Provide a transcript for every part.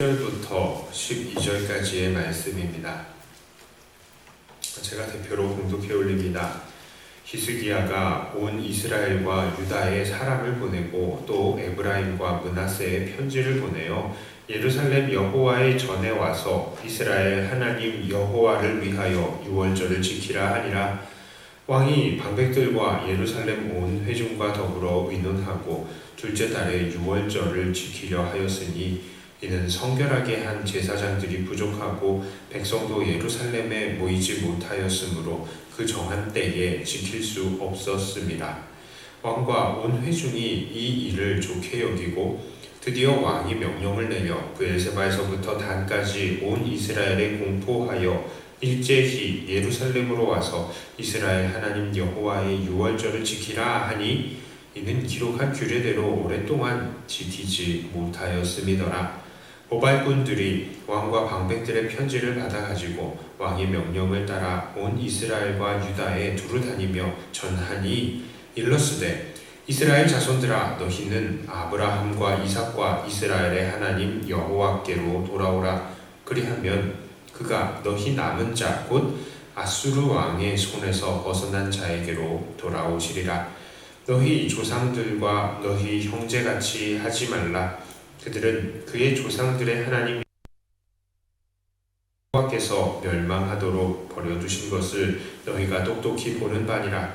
1절부터 12절까지의 말씀입니다. 제가 대표로 공독해 올립니다. 히스기야가 온 이스라엘과 유다에 사람을 보내고 또 에브라임과 므낫세에 편지를 보내어 예루살렘 여호와의 전에 와서 이스라엘 하나님 여호와를 위하여 유월절을 지키라 하니라. 왕이 방백들과 예루살렘 온 회중과 더불어 의논하고 둘째 달에 유월절을 지키려 하였으니 이는 성결하게 한 제사장들이 부족하고 백성도 예루살렘에 모이지 못하였으므로 그 정한 때에 지킬 수 없었습니다. 왕과 온 회중이 이 일을 좋게 여기고 드디어 왕이 명령을 내려 브엘세바에서부터 단까지 온 이스라엘에 공포하여 일제히 예루살렘으로 와서 이스라엘 하나님 여호와의 유월절을 지키라 하니 이는 기록한 규례대로 오랫동안 지키지 못하였음이더라. 모발꾼들이 왕과 방백들의 편지를 받아가지고 왕의 명령을 따라 온 이스라엘과 유다에 두루 다니며 전하니 일러스되 이스라엘 자손들아 너희는 아브라함과 이삭과 이스라엘의 하나님 여호와께로 돌아오라. 그리하면 그가 너희 남은 자 곧 아수르 왕의 손에서 벗어난 자에게로 돌아오시리라. 너희 조상들과 너희 형제같이 하지 말라. 그들은 그의 조상들의 하나님 여호와께서 멸망하도록 버려두신 것을 너희가 똑똑히 보는 바니라.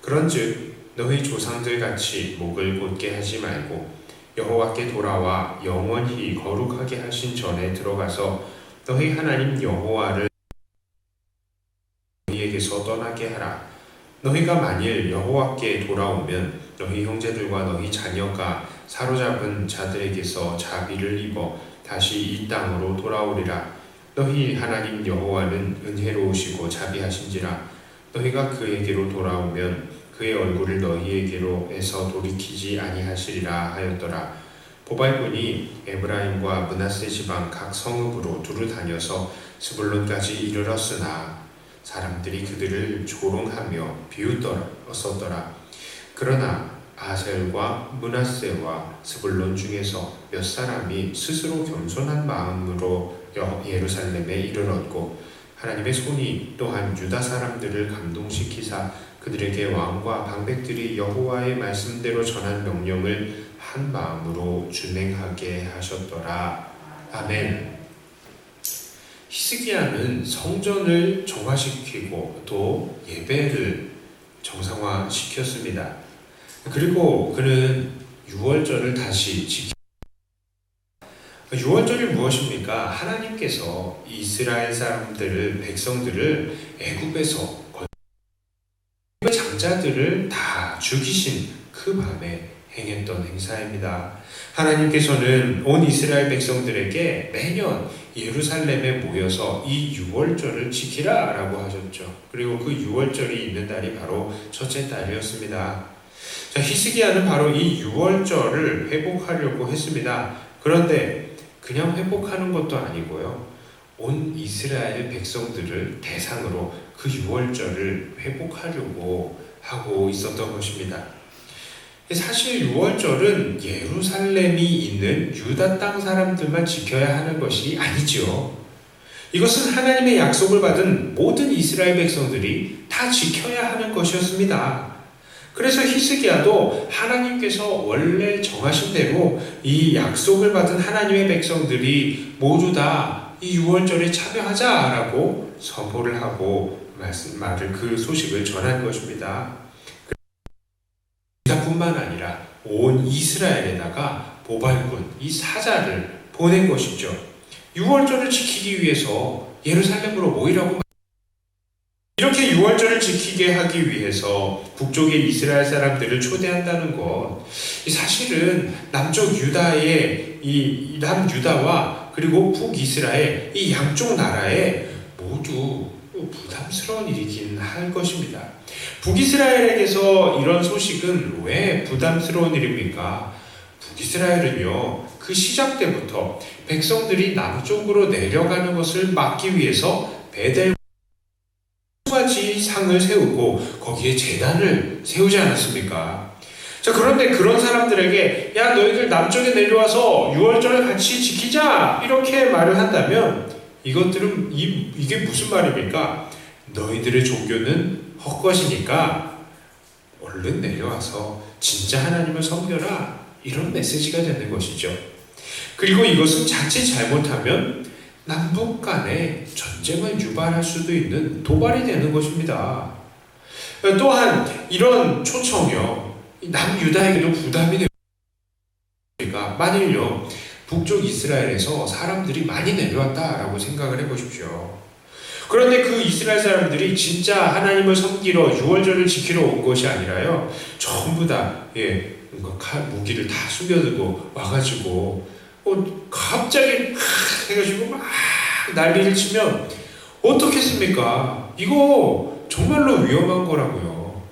그런즉 너희 조상들같이 목을 곧게 하지 말고 여호와께 돌아와 영원히 거룩하게 하신 전에 들어가서 너희 하나님 여호와를 너희에게서 떠나게 하라. 너희가 만일 여호와께 돌아오면 너희 형제들과 너희 자녀가 사로잡은 자들에게서 자비를 입어 다시 이 땅으로 돌아오리라. 너희 하나님 여호와는 은혜로우시고 자비하신지라. 너희가 그에게로 돌아오면 그의 얼굴을 너희에게로 에서 돌이키지 아니하시리라 하였더라. 보발꾼이 에브라임과 므낫세 지방 각 성읍으로 두루 다녀서 스불론까지 이르렀으나 사람들이 그들을 조롱하며 비웃었더라. 그러나 아셀과 므낫세와 스불론 중에서 몇 사람이 스스로 겸손한 마음으로 예루살렘에 이르렀고 하나님의 손이 또한 유다 사람들을 감동시키사 그들에게 왕과 방백들이 여호와의 말씀대로 전한 명령을 한 마음으로 준행하게 하셨더라. 아멘. 히스기야는 성전을 정화시키고 또 예배를 정상화시켰습니다. 그리고 그는 유월절을 다시 지켰습니다. 유월절이 무엇입니까? 하나님께서 이스라엘 사람들을, 백성들을 애굽에서 장자들을 다 죽이신 그 밤에 행했던 행사입니다. 하나님께서는 온 이스라엘 백성들에게 매년 예루살렘에 모여서 이 유월절을 지키라 라고 하셨죠. 그리고 그 유월절이 있는 달이 바로 첫째 달이었습니다. 자, 히스기야는 바로 이 유월절을 회복하려고 했습니다. 그런데 그냥 회복하는 것도 아니고요. 온 이스라엘 백성들을 대상으로 그 유월절을 회복하려고 하고 있었던 것입니다. 사실 유월절은 예루살렘이 있는 유다 땅 사람들만 지켜야 하는 것이 아니죠. 이것은 하나님의 약속을 받은 모든 이스라엘 백성들이 다 지켜야 하는 것이었습니다. 그래서 히스기야도 하나님께서 원래 정하신 대로 이 약속을 받은 하나님의 백성들이 모두 다 이 유월절에 참여하자라고 선포를 하고 그 소식을 전한 것입니다. 뿐만 아니라 온 이스라엘에다가 보발꾼, 이 사자를 보낸 것이죠. 유월절을 지키기 위해서 예루살렘으로 모이라고. 이렇게 유월절을 지키게 하기 위해서 북쪽의 이스라엘 사람들을 초대한다는 것, 사실은 남쪽 유다의 이 남유다와 그리고 북이스라엘 이 양쪽 나라에 모두 부담스러운 일이긴 할 것입니다. 북이스라엘에게서 이런 소식은 왜 부담스러운 일입니까? 북이스라엘은요, 그 시작 때부터 백성들이 남쪽으로 내려가는 것을 막기 위해서 베델 두 가지 상을 세우고 거기에 제단을 세우지 않았습니까? 자, 그런데 그런 사람들에게 야, 너희들 남쪽에 내려와서 유월절을 같이 지키자 이렇게 말을 한다면 이것들은 이게 무슨 말입니까? 너희들의 종교는 헛것이니까 얼른 내려와서 진짜 하나님을 섬겨라, 이런 메시지가 되는 것이죠. 그리고 이것은 자칫 잘못하면 남북 간에 전쟁을 유발할 수도 있는 도발이 되는 것입니다. 또한 이런 초청이요, 남유다에게도 부담이 되니까 만일요 북쪽 이스라엘에서 사람들이 많이 내려왔다라고 생각을 해보십시오. 그런데 그 이스라엘 사람들이 진짜 하나님을 섬기러 유월절을 지키러 온 것이 아니라요, 전부 다 무기를 다 숨겨두고 와가지고 갑자기 해가지고 막 난리를 치면 어떻겠습니까? 이거 정말로 위험한 거라고요.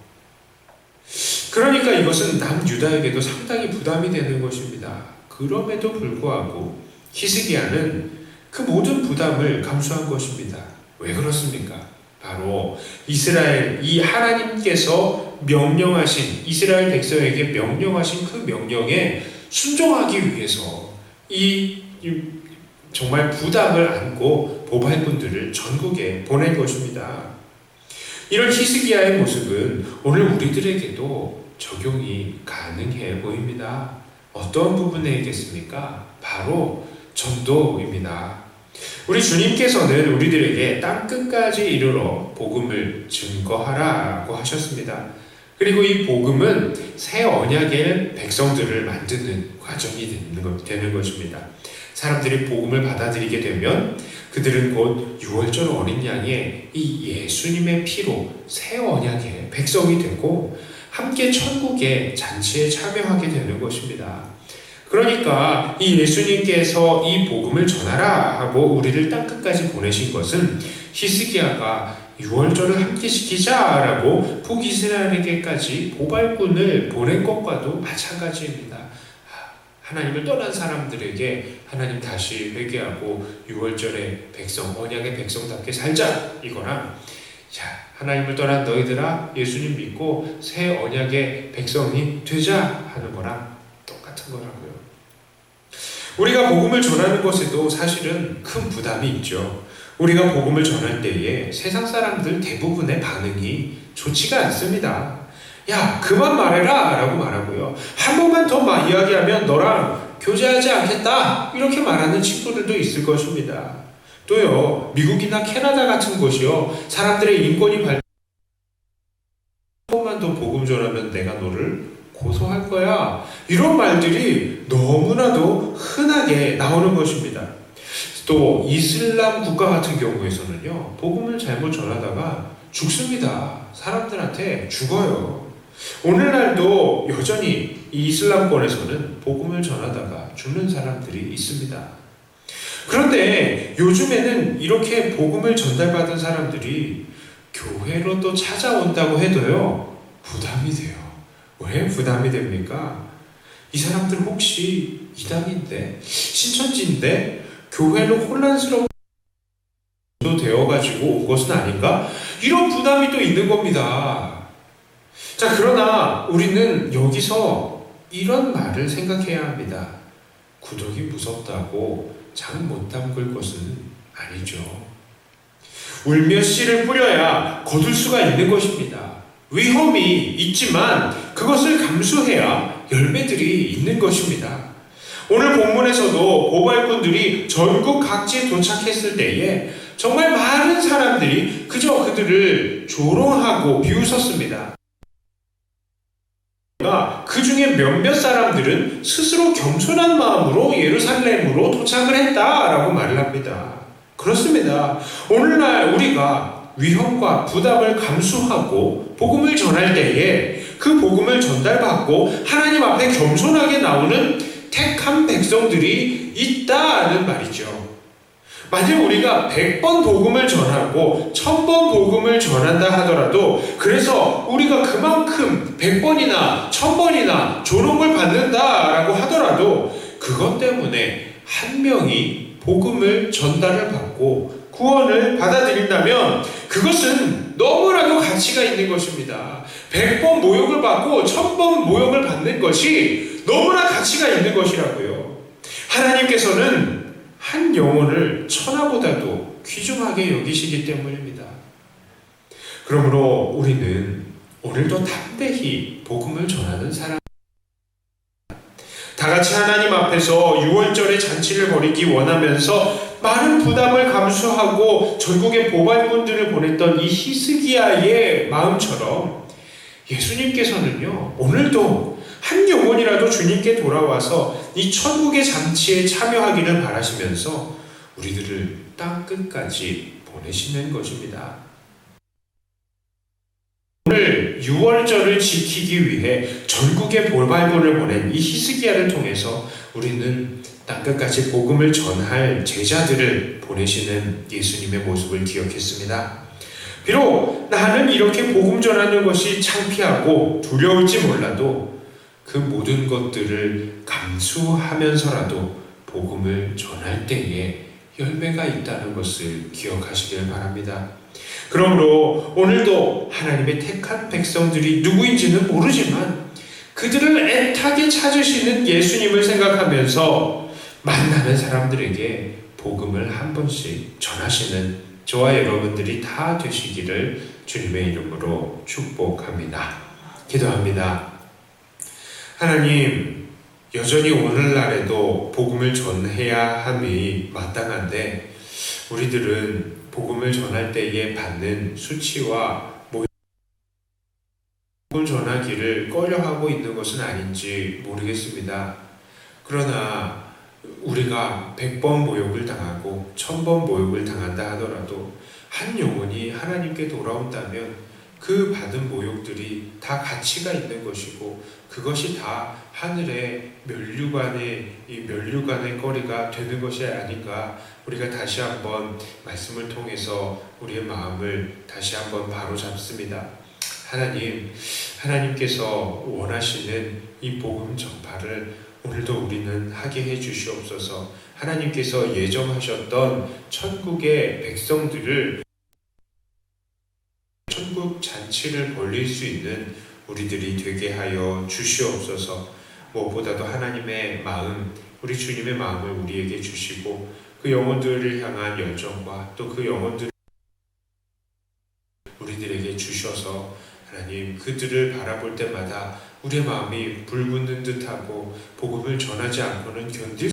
그러니까 이것은 남유다에게도 상당히 부담이 되는 것입니다. 그럼에도 불구하고 히스기야는 그 모든 부담을 감수한 것입니다. 왜 그렇습니까? 바로 이스라엘, 이 하나님께서 명령하신, 이스라엘 백성에게 명령하신 그 명령에 순종하기 위해서 정말 부담을 안고 보발꾼들을 전국에 보낸 것입니다. 이런 히스기야의 모습은 오늘 우리들에게도 적용이 가능해 보입니다. 어떤 부분에겠습니까? 바로 전도입니다. 우리 주님께서는 우리들에게 땅끝까지 이르러 복음을 증거하라고 하셨습니다. 그리고 이 복음은 새 언약의 백성들을 만드는 과정이 되는 것입니다. 사람들이 복음을 받아들이게 되면 그들은 곧 유월절 어린 양의 이 예수님의 피로 새 언약의 백성이 되고 함께 천국의 잔치에 참여하게 되는 것입니다. 그러니까 이 예수님께서 이 복음을 전하라 하고 우리를 땅끝까지 보내신 것은 히스기야가 유월절을 함께 지키자라고 북이스라엘에게까지 보발꾼을 보낸 것과도 마찬가지입니다. 하나님을 떠난 사람들에게 하나님 다시 회개하고 유월절의 백성, 언약의 백성답게 살자, 이거랑 하나님을 떠난 너희들아 예수님 믿고 새 언약의 백성이 되자 하는 거랑 똑같은 거라고요. 우리가 복음을 전하는 것에도 사실은 큰 부담이 있죠. 우리가 복음을 전할 때에 세상 사람들 대부분의 반응이 좋지가 않습니다. 야, 그만 말해라 라고 말하고요, 한 번만 더 이야기하면 너랑 교제하지 않겠다, 이렇게 말하는 친구들도 있을 것입니다. 또요, 미국이나 캐나다 같은 곳이요, 사람들의 인권이 한 번만 더 복음 전하면 내가 너를 고소할 거야, 이런 말들이 너무나도 흔하게 나오는 것입니다. 또 이슬람 국가 같은 경우에서는요, 복음을 잘못 전하다가 죽습니다. 사람들한테 죽어요. 오늘날도 여전히 이 이슬람권에서는 복음을 전하다가 죽는 사람들이 있습니다. 그런데 요즘에는 이렇게 복음을 전달받은 사람들이 교회로 또 찾아온다고 해도요, 부담이 돼요. 왜 부담이 됩니까? 이 사람들 혹시 이단인데, 신천지인데 교회로 혼란스러운 되어가지고 온 것은 아닌가? 이런 부담이 또 있는 겁니다. 자, 그러나 우리는 여기서 이런 말을 생각해야 합니다. 구더기 무섭다고 장 못 담글 것은 아니죠. 울며 씨를 뿌려야 거둘 수가 있는 것입니다. 위험이 있지만 그것을 감수해야 열매들이 있는 것입니다. 오늘 본문에서도 보발꾼들이 전국 각지에 도착했을 때에 정말 많은 사람들이 그저 그들을 조롱하고 비웃었습니다. 그 중에 몇몇 사람들은 스스로 겸손한 마음으로 예루살렘으로 도착을 했다라고 말을 합니다. 그렇습니다. 오늘날 우리가 위험과 부담을 감수하고 복음을 전할 때에 그 복음을 전달받고 하나님 앞에 겸손하게 나오는 택한 백성들이 있다는 말이죠. 만약 우리가 100번 복음을 전하고 1000번 복음을 전한다 하더라도, 그래서 우리가 그만큼 100번이나 1000번이나 조롱을 받는다라고 하더라도 그것 때문에 한 명이 복음을 전달을 받고 구원을 받아들인다면 그것은 너무나도 가치가 있는 것입니다. 100번 모욕을 받고 1000번 모욕을 받는 것이 너무나 가치가 있는 것이라고요. 하나님께서는 한 영혼을 천하보다도 귀중하게 여기시기 때문입니다. 그러므로 우리는 오늘도 담대히 복음을 전하는 사람, 다 같이 하나님 앞에서 유월절의 잔치를 벌이기 원하면서 많은 부담을 감수하고 전국의 보발꾼들을 보냈던 이 히스기야의 마음처럼 예수님께서는요, 오늘도 한 영혼이라도 주님께 돌아와서 이 천국의 잔치에 참여하기를 바라시면서 우리들을 땅 끝까지 보내시는 것입니다. 오늘 유월절을 지키기 위해 전국의 보발군을 보낸 이 히스기야를 통해서 우리는 땅끝까지 복음을 전할 제자들을 보내시는 예수님의 모습을 기억했습니다. 비록 나는 이렇게 복음 전하는 것이 창피하고 두려울지 몰라도 그 모든 것들을 감수하면서라도 복음을 전할 때에 열매가 있다는 것을 기억하시길 바랍니다. 그러므로 오늘도 하나님의 택한 백성들이 누구인지는 모르지만 그들을 애타게 찾으시는 예수님을 생각하면서 만나는 사람들에게 복음을 한 번씩 전하시는 저와 여러분들이 다 되시기를 주님의 이름으로 축복합니다. 기도합니다. 하나님, 여전히 오늘날에도 복음을 전해야 함이 마땅한데 우리들은 복음을 전할 때에 받는 수치와 복음 전하기를 꺼려하고 있는 것은 아닌지 모르겠습니다. 그러나 우리가 100번 모욕을 당하고 1000번 모욕을 당한다 하더라도 한 영혼이 하나님께 돌아온다면 그 받은 모욕들이 다 가치가 있는 것이고 그것이 다 하늘의 면류관의 거리가 되는 것이 아닌가. 우리가 다시 한번 말씀을 통해서 우리의 마음을 다시 한번 바로잡습니다. 하나님께서 원하시는 이 복음 전파를 오늘도 우리는 하게 해 주시옵소서. 하나님께서 예정하셨던 천국의 백성들을 천국 잔치를 벌릴 수 있는 우리들이 되게 하여 주시옵소서. 무엇보다도 하나님의 마음, 우리 주님의 마음을 우리에게 주시고 그 영혼들을 향한 열정과 또 그 영혼들을 우리들에게 주셔서 하나님 그들을 바라볼 때마다 우리의 마음이 불붙는 듯하고 복음을 전하지 않고는 견딜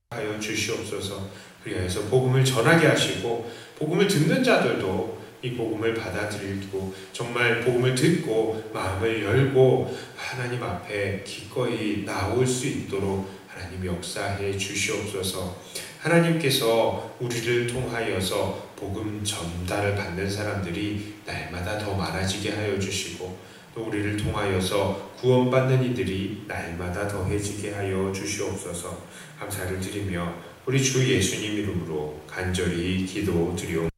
하여 주시옵소서. 그리하여서 복음을 전하게 하시고 복음을 듣는 자들도 이 복음을 받아들이고 정말 복음을 듣고 마음을 열고 하나님 앞에 기꺼이 나올 수 있도록 하나님 역사해 주시옵소서. 하나님께서 우리를 통하여서 복음 전달을 받는 사람들이 날마다 더 많아지게 하여 주시고 또 우리를 통하여서 구원받는 이들이 날마다 더해지게 하여 주시옵소서. 감사를 드리며 우리 주 예수님 이름으로 간절히 기도드리옵나이다.